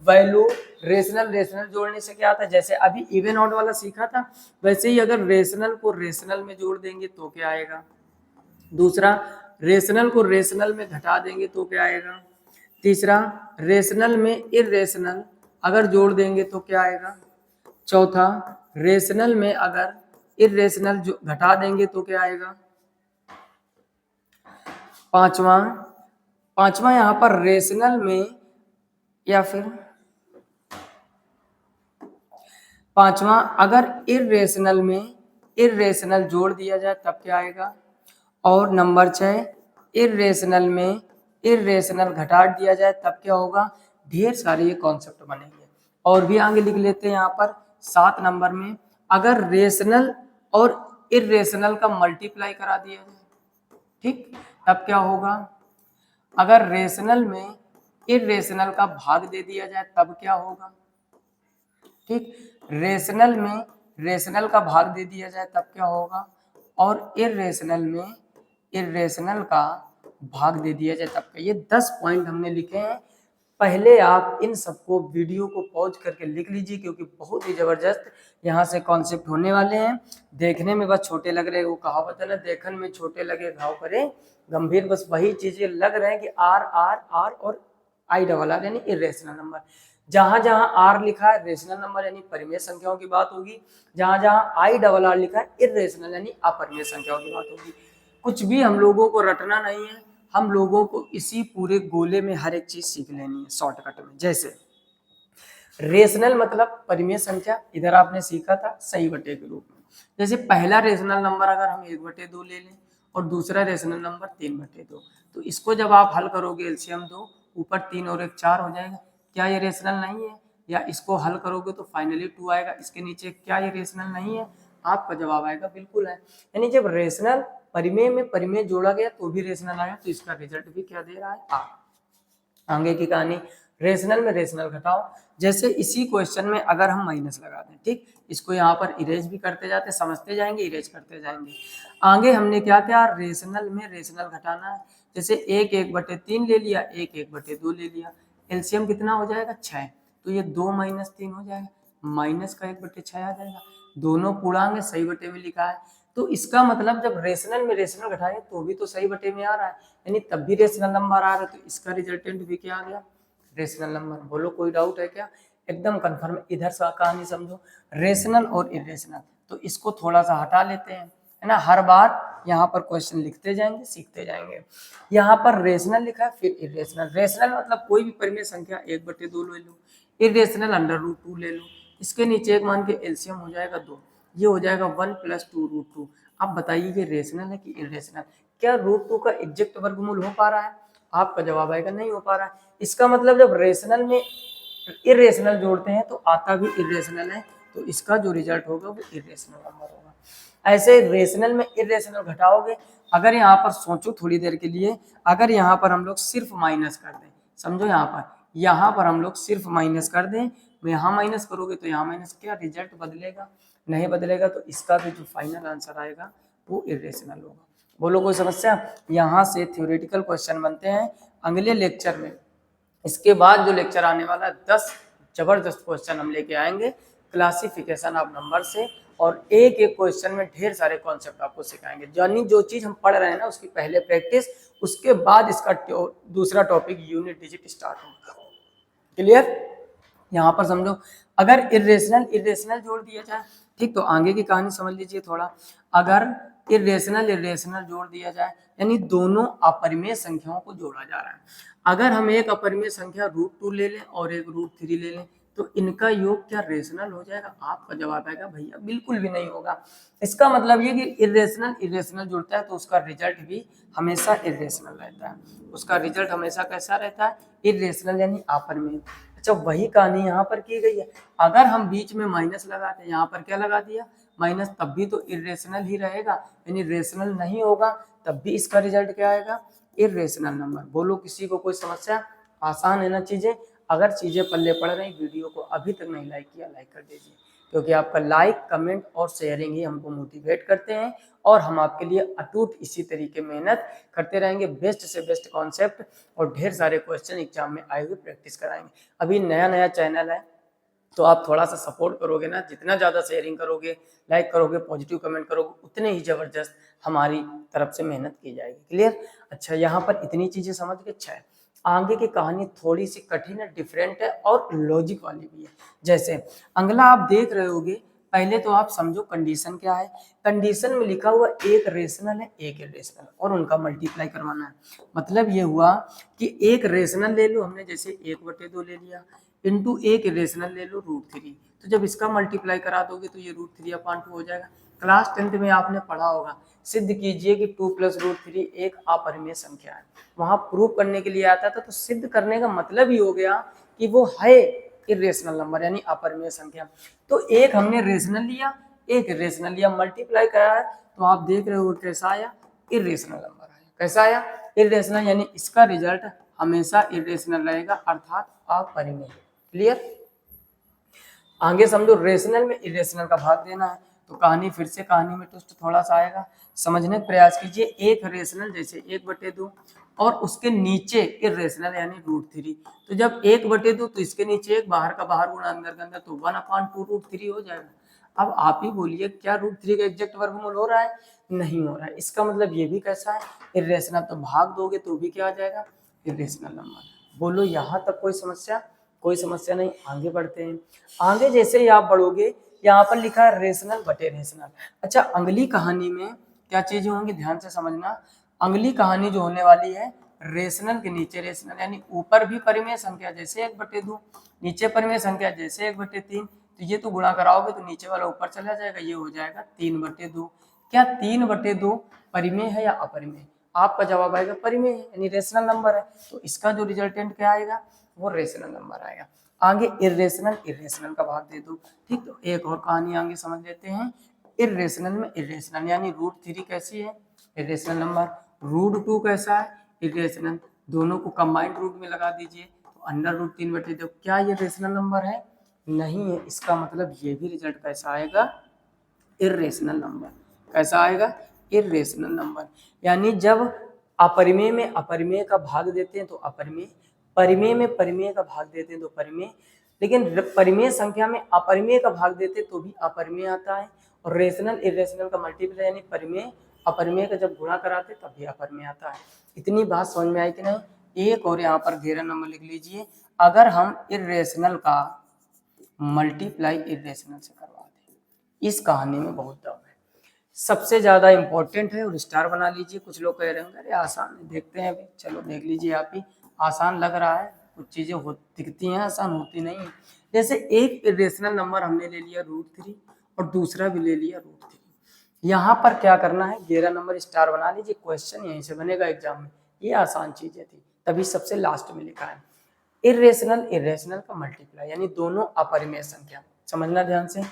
वैल्यू रेशनल जोड़ने से क्या आता है। जैसे अभी इवन ऑड वाला सीखा था, वैसे ही अगर रेशनल को रेशनल में जोड़ देंगे तो क्या आएगा। दूसरा, रेशनल को रेशनल में घटा देंगे तो क्या आएगा। तीसरा, रेशनल में इरेशनल अगर जोड़ देंगे तो क्या आएगा। चौथा, रेशनल में अगर इरेशनल घटा देंगे तो क्या आएगा। पांचवा यहाँ पर रेशनल में, या फिर पांचवा अगर इरेशनल में इरेशनल जोड़ दिया जाए तब क्या आएगा। और नंबर 6, इरेशनल में इरेशनल घटा दिया जाए तब क्या होगा। ढेर सारे ये कॉन्सेप्ट बनेंगे। और भी आगे लिख लेते हैं यहाँ पर 7 नंबर में, अगर रेशनल और इरेशनल का मल्टीप्लाई करा दिया जाए, ठीक, तब क्या होगा। अगर रेशनल में इरेशनल का भाग दे दिया जाए तब क्या होगा। ठीक, रेशनल में रेशनल का भाग दे दिया जाए तब क्या होगा, और इरेशनल में इरेशनल का भाग दे दिया जाए तब क्या। ये 10 पॉइंट हमने लिखे हैं। पहले आप इन सबको वीडियो को पॉज करके लिख लीजिए, क्योंकि बहुत ही जबरदस्त यहाँ से कॉन्सेप्ट होने वाले हैं। देखने में बस छोटे लग रहे हैं, वो कहावत है ना, देखन में छोटे लगे घाव करे गंभीर, बस वही चीजें लग रहे हैं कि आर आर आर और I यानी इरेशनल नंबर। जहां जहां आर लिखा है रेशनल नंबर यानी परिमेय संख्याओं की बात होगी, जहां जहां I लिखा है इरेशनल यानी अपरिमेय संख्याओं की बात होगी। कुछ भी हम लोगों को रटना नहीं है, हम लोगों को इसी पूरे गोले में हर एक चीज सीख लेनी है शॉर्टकट में। जैसे रेशनल मतलब परिमेय संख्या, इधर आपने सीखा था सही बटे के रूप में। जैसे पहला रेशनल नंबर अगर हम 1/2 ले लें और दूसरा रेशनल नंबर 3/2, तो इसको जब आप हल करोगे एलसीएम 2, ऊपर 3 और 1 4 हो जाएगा। क्या ये रेशनल नहीं है? या इसको हल करोगे तो फाइनली 2 आएगा, इसके नीचे क्या ये रेशनल नहीं है? आपका जवाब आएगा बिल्कुल है। यानी जब रेशनल परिमेय में परिमेय जोड़ा गया तो भी रेशनल आया, तो इसका रिजल्ट भी क्या दे रहा है, आ। आगे की कहानी, रेशनल में रेशनल घटाओ। जैसे इसी क्वेश्चन में अगर हम माइनस लगा दें, ठीक, इसको यहाँ पर इरेज भी करते जाते, समझते जाएंगे, इरेज करते जाएंगे। आगे हमने क्या किया, रेशनल में रेशनल घटाना है। जैसे 1 1/3 ले लिया, 1 1/2 ले लिया, एलसीएम कितना हो जाएगा 6, तो ये 2 - 3 हो जाएगा, माइनस का 1/6 आ जाएगा। दोनों पूर्णांक सही बटे में लिखा है, तो इसका मतलब जब रेशनल में रेशनल घटाए तो भी तो सही बटे में आ रहा है, यानी तब भी रेशनल नंबर आ रहा है, तो इसका रिजल्टेंट भी क्या आ गया, रेशनल नंबर। बोलो कोई डाउट है क्या? एकदम कंफर्म। इधर से कहानी समझो, रेशनल और इरेशनल, तो इसको थोड़ा सा हटा लेते हैं, है ना। हर बार यहाँ पर क्वेश्चन लिखते जाएंगे, सीखते जाएंगे। यहाँ पर रेशनल लिखा है, फिर इरेशनल। रेशनल मतलब कोई भी परिमेय संख्या 1/2 ले लो, इरेशनल √2 ले लो, इसके नीचे 1 मान के एलसीएम हो जाएगा 2, ये हो जाएगा 1 + 2√2। अब बताइए कि रेशनल है कि इरेशनल। क्या √2 का एग्जैक्ट वर्गमूल हो पा रहा है? आपका जवाब आएगा नहीं हो पा रहा है। इसका मतलब जब रेशनल में इरेशनल जोड़ते हैं तो आता भी इरेशनल है, तो इसका जो रिजल्ट होगा वो इरेशनल नंबर होगा। ऐसे रेशनल में इरेशनल घटाओगे। अगर यहाँ पर सोचो थोड़ी देर के लिए, अगर यहाँ पर हम लोग सिर्फ माइनस कर दें, समझो यहाँ पर हम लोग सिर्फ माइनस कर दें, तो यहाँ माइनस करोगे तो यहाँ माइनस, क्या रिजल्ट बदलेगा? नहीं बदलेगा, तो इसका भी जो फाइनल आंसर आएगा वो इरेशनल होगा। बोलो कोई समस्या? यहाँ से थ्योरेटिकल क्वेश्चन बनते हैं अगले लेक्चर में। इसके बाद जो लेक्चर आने वाला है 10 जबरदस्त क्वेश्चन हम लेके आएंगे क्लासिफिकेशन ऑफ नंबर से, और एक एक क्वेश्चन में ढेर सारे कॉन्सेप्ट आपको सिखाएंगे। यानी जो चीज हम पढ़ रहे हैं ना उसकी पहले प्रैक्टिस, उसके बाद इसका दूसरा टॉपिक यूनिट डिजिट स्टार्ट होगा। क्लियर? यहाँ पर समझो, अगर इरेशनल जोड़ दिया जाए, ठीक, तो आगे की कहानी समझ लीजिए थोड़ा। अगर इरेशनल जोड़ दिया जाए, यानी दोनों अपरिमेय संख्याओं को जोड़ा जा रहा है। अगर हम एक अपरिमेय संख्या √2 ले लें और एक √3 ले लें, तो इनका योग क्या रेशनल हो जाएगा? आपका जवाब आएगा भैया बिल्कुल भी नहीं होगा। इसका मतलब ये कि इरेशनल इरेशनल जुड़ता है तो उसका रिजल्ट भी हमेशा इरेशनल रहता है, उसका रिजल्ट हमेशा कैसा रहता है? इरेशनल यानी अपरिमेय। अच्छा, वही कहानी यहाँ पर की गई है। अगर हम बीच में माइनस लगाते, यहाँ पर क्या लगा दिया? माइनस, तब भी तो इरेशनल ही रहेगा, यानी रेशनल नहीं होगा, तब भी इसका रिजल्ट क्या आएगा? Irrational number. बोलो किसी को कोई समस्या? आसान है ना चीजें? अगर चीजें पल्ले पड़ रही, वीडियो को अभी तक नहीं लाइक किया, लाइक कर दीजिए, क्योंकि आपका लाइक कमेंट और शेयरिंग ही हमको मोटिवेट करते हैं और हम आपके लिए अटूट इसी तरीके मेहनत करते रहेंगे, बेस्ट से बेस्ट कॉन्सेप्ट और ढेर सारे क्वेश्चन एग्जाम में आए हुए प्रैक्टिस कराएंगे। अभी नया नया चैनल है तो आप थोड़ा सा सपोर्ट करोगे ना, जितना ज़्यादा शेयरिंग करोगे, लाइक करोगे, पॉजिटिव कमेंट करोगे, उतने ही ज़बरदस्त हमारी तरफ से मेहनत की जाएगी। क्लियर? अच्छा, यहाँ पर इतनी चीज़ें समझ के अच्छा है। आगे की कहानी थोड़ी सी कठिन है, डिफरेंट है और लॉजिक वाली भी है। जैसे अगला आप देख रहे होगे, पहले तो आप समझो कंडीशन क्या है। कंडीशन में लिखा हुआ एक रेशनल है, एक इरेशनल, और उनका मल्टीप्लाई करवाना है। मतलब ये हुआ कि एक रेशनल ले लो हमने, जैसे 1/2 ले लिया, इंटू एक इरेशनल ले लो √3, तो जब इसका मल्टीप्लाई करा दोगे तो ये √3/2 हो जाएगा। क्लास 10th में आपने पढ़ा होगा, सिद्ध कीजिए कि 2 + √3 एक अपरिमेय संख्या है। वहां प्रूव करने के लिए आता था, तो सिद्ध करने का मतलब ही हो गया कि वो है इरेशनल नंबर यानी अपरिमेय संख्या। तो एक हमने रेशनल लिया, एक इरेशनल लिया, मल्टीप्लाई कराया, तो आप देख रहे हो कैसा आया? इरेशनल नंबर आया। कैसा आया? इरेशनल, यानी इसका रिजल्ट हमेशा इरेशनल रहेगा, अर्थात अपरिमेय। क्लियर? आगे समझो, रेशनल में इरेशनल का भाग देना है, तो कहानी फिर से कहानी में ट्विस्ट थोड़ा सा आएगा, समझने का प्रयास कीजिए। एक रेशनल जैसे 1/2 और उसके नीचे इरेशनल यानी √3, तो जब 1/2 तो इसके नीचे एक, बाहर का बाहर गुणा अंदर का अंदर, तो 1/2 √3 हो जाएगा। अब आप ही बोलिए, क्या √3 का एग्जैक्ट वर्गमूल हो रहा है? नहीं हो रहा है। इसका मतलब ये भी कैसा है? इरेशनल। तो भाग दोगे तो भी क्या आ जाएगा? Irrational number. बोलो यहाँ तक कोई समस्या? कोई समस्या नहीं। आगे बढ़ते हैं। आगे जैसे ही आप बढ़ोगे, यहाँ पर लिखा है रेशनल बटे रेशनल। अच्छा, अगली कहानी में क्या चीजें होंगी, ध्यान से समझना। अगली कहानी जो होने वाली है, रेशनल के नीचे रेशनल, यानी ऊपर भी परिमेय संख्या जैसे 1/2, नीचे परिमेय संख्या जैसे 1/3, तो ये तो गुणा कराओगे तो नीचे वाला ऊपर चला जाएगा, ये हो जाएगा 3/2। क्या 3/2 परिमेय है या अपरिमेय? आपका जवाब आएगा परिमेय है, यानी रेशनल नंबर है, तो इसका जो रिजल्टेंट क्या आएगा? वो रेशनल नंबर आएगा। आगे इरेशनल इरेशनल का भाग दे दो। ठीक, तो एक और कहानी आगे समझ लेते हैं। इरेशनल में इरेशनल, यानी √3 कैसी है? Irrational number. √2 कैसा है? इरेशनल। दोनों को कंबाइंड रूट में लगा दीजिए, तो √3/2। क्या ये रेशनल नंबर है? नहीं है। इसका मतलब ये भी रिजल्ट कैसा आएगा? Irrational number. कैसा आएगा? Irrational number. यानी जब अपरिमेय में अपरिमेय का भाग देते हैं तो अपरिमेय, परिमेय में परिमेय का भाग देते हैं तो परिमेय, लेकिन परिमेय संख्या में अपरिमेय का भाग देते तो भी अपरिमेय आता है, और रेशनल इरेशनल का मल्टीप्लाई यानी परिमेय अपरिमेय का जब गुणा कराते तब भी अपरिमेय आता है। इतनी बात समझ में आई कि नहीं? एक और यहाँ पर घेरा नंबर लिख लीजिए। अगर हम इरेशनल का मल्टीप्लाई इरेशनल से करवा दें, इस कहानी में बहुत दम है, सबसे ज्यादा इंपॉर्टेंट है, और स्टार बना लीजिए। कुछ लोग कह रहे होंगे अरे आसान है, देखते हैं अभी। चलो देख लीजिए आप ही, आसान लग रहा है, कुछ चीजें हो दिखती हैं, आसान होती नहीं है। जैसे एक इरेशनल नंबर हमने ले लिया √3 और दूसरा भी ले लिया √3। यहाँ पर क्या करना है? घेरा नंबर स्टार बना लीजिए, क्वेश्चन यहीं से बनेगा एग्जाम में। ये आसान चीजें थी, तभी सबसे लास्ट में लिखा है। इरेशनल इरेशनल का मल्टीप्लाई, यानी दोनों अपरिमेय संख्या। समझना ध्यान से,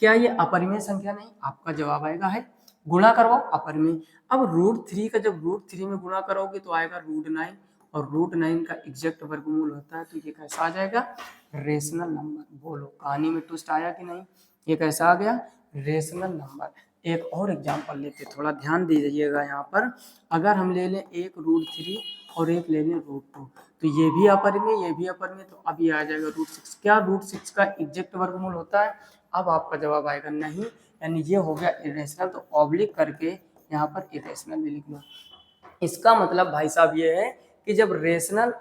क्या ये अपरिमेय संख्या नहीं? आपका जवाब आएगा है। गुणा करवाओ अपरिमेय। अब √3 का जब √3 में गुणा करोगे तो आएगा √9, और √9 का एग्जैक्ट वर्गमूल होता है, तो ये कैसा आ जाएगा? Rational number. बोलो कहानी में ट्विस्ट आया कि नहीं? ये कैसा आ गया? Rational number. एक और एग्जाम्पल लेते, थोड़ा ध्यान दीजिएगा यहाँ पर। अगर हम ले लें एक √3 और एक ले लें √2, तो ये भी अपरिमेय, ये भी अपरिमेय, तो अब ये आ जाएगा √6। क्या √6 का एग्जैक्ट वर्गमूल होता है? अब आपका जवाब आएगा नहीं, यानी ये हो गया इरेशनल, तो ऑब्लिक करके यहाँ पर इरेशनल भी लिख लो। इसका मतलब भाई साहब ये है कि जब इरेशनल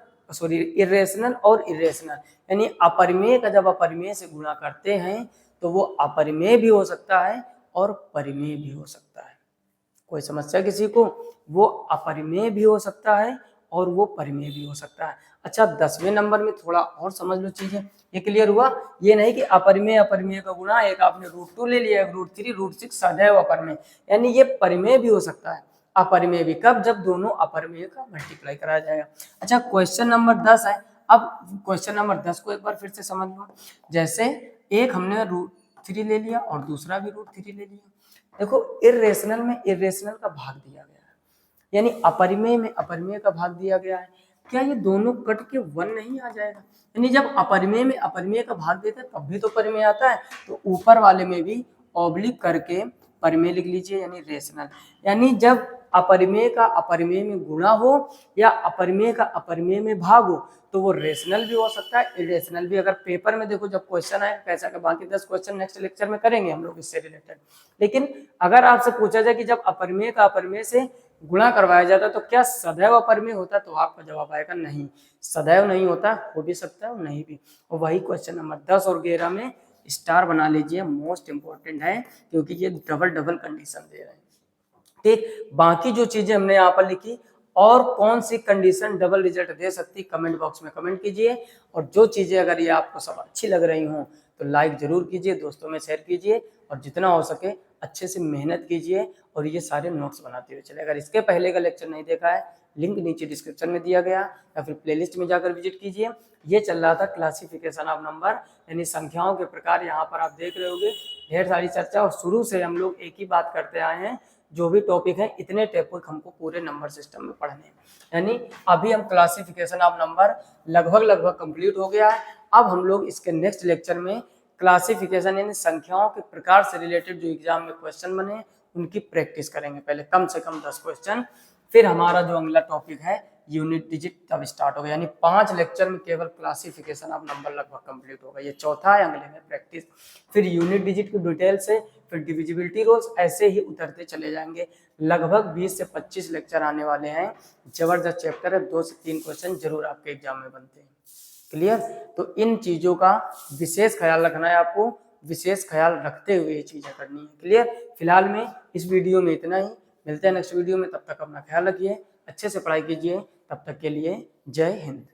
और इरेशनल यानी अपरिमेय का जब अपरिमेय से गुणा करते हैं तो वो अपरिमेय भी हो सकता है और परिमेय भी हो सकता है। कोई समस्या किसी को? वो अपरिमेय भी हो सकता है और वो परिमेय भी हो सकता है। अच्छा 10वें नंबर में थोड़ा और समझ लो चीजें, ये क्लियर हुआ। ये नहीं कि अपरिमेय अपरिमेय का गुणा, एक आपने √2 ले लिया, √3 √6 सदैव अपरिमेय, यानी ये परिमेय भी हो सकता है, अपरिमेय भी। कब? जब दोनों अपरिमेय का मल्टीप्लाई कराया जाएगा। अच्छा क्वेश्चन नंबर 10 है। अब क्वेश्चन नंबर 10 को एक बार फिर से समझ लो। जैसे एक हमने √3 ले लिया और दूसरा भी √3 ले लिया। देखो इर्रेशनल में इर्रेशनल का भाग दिया गया है, यानी अपरिमेय में अपरिमेय का भाग दिया गया है। क्या ये दोनों कट के 1 नहीं आ जाएगा? यानी जब अपरिमेय में अपरिमेय का भाग देते हैं तब भी तो परिमेय आता है, तो ऊपर वाले में भी ऑब्लिक करके परिमेय लिख लीजिए, यानी रेशनल। यानी जब अपरिमेय का अपरिमेय में गुणा हो या अपरिमेय का अपरिमेय में भाग हो तो वो रेशनल भी हो सकता है, इरेशनल भी। अगर पेपर में देखो जब क्वेश्चन आए कैसा का, बाकी 10 क्वेश्चन नेक्स्ट लेक्चर में करेंगे हम लोग इससे रिलेटेड। लेकिन अगर आपसे पूछा जाए कि जब अपरिमेय का अपरिमेय से गुणा करवाया जाता है तो क्या सदैव अपरिमेय होता है, तो आपका जवाब आएगा नहीं, सदैव नहीं होता, हो भी सकता है और नहीं भी। और वही क्वेश्चन नंबर 10 और 11 में स्टार बना लीजिए, मोस्ट इंपॉर्टेंट है, क्योंकि ये डबल डबल कंडीशन दे रहे हैं। ठीक, बाकी जो चीजें हमने यहाँ पर लिखी, और कौन सी कंडीशन डबल रिजल्ट दे सकती, कमेंट बॉक्स में कमेंट कीजिए। और जो चीजें अगर ये आपको सब अच्छी लग रही हों तो लाइक जरूर कीजिए, दोस्तों में शेयर कीजिए, और जितना हो सके अच्छे से मेहनत कीजिए और ये सारे नोट्स बनाते हुए चले। अगर इसके पहले का लेक्चर नहीं देखा है, लिंक नीचे डिस्क्रिप्शन में दिया गया, या फिर प्लेलिस्ट में जाकर विजिट कीजिए। ये चल रहा था क्लासिफिकेशन ऑफ नंबर, यानी संख्याओं के प्रकार। यहाँ पर आप देख रहे होंगे ढेर सारी चर्चा, और शुरू से हम लोग एक ही बात करते आए हैं, जो भी टॉपिक है इतने टॉपिक हमको पूरे नंबर सिस्टम में पढ़ने हैं। यानी अभी हम क्लासिफिकेशन ऑफ नंबर लगभग कंप्लीट हो गया है। अब हम लोग इसके नेक्स्ट लेक्चर में क्लासिफिकेशन यानी संख्याओं के प्रकार से रिलेटेड जो एग्जाम में क्वेश्चन बने उनकी प्रैक्टिस करेंगे, पहले कम से कम 10 क्वेश्चन। फिर हमारा जो अगला टॉपिक है यूनिट डिजिट तब स्टार्ट होगा, यानी 5 लेक्चर में केवल क्लासिफिकेशन ऑफ नंबर लगभग कंप्लीट होगा। ये चौथा है, अगले में प्रैक्टिस, फिर यूनिट डिजिट की डिटेल से, फिर डिविजिबिलिटी रूल्स, ऐसे ही उतरते चले जाएंगे। लगभग 20 से 25 लेक्चर आने वाले हैं, जबरदस्त चैप्टर है, 2 से 3 क्वेश्चन जरूर आपके एग्जाम में बनते हैं। क्लियर? तो इन चीजों का विशेष ख्याल रखना है आपको, विशेष ख्याल रखते हुए ये चीजें करनी है। क्लियर? फिलहाल में इस वीडियो में इतना ही, मिलते हैं नेक्स्ट वीडियो में, तब तक अपना ख्याल रखिए, अच्छे से पढ़ाई कीजिए, तब तक के लिए जय हिंद।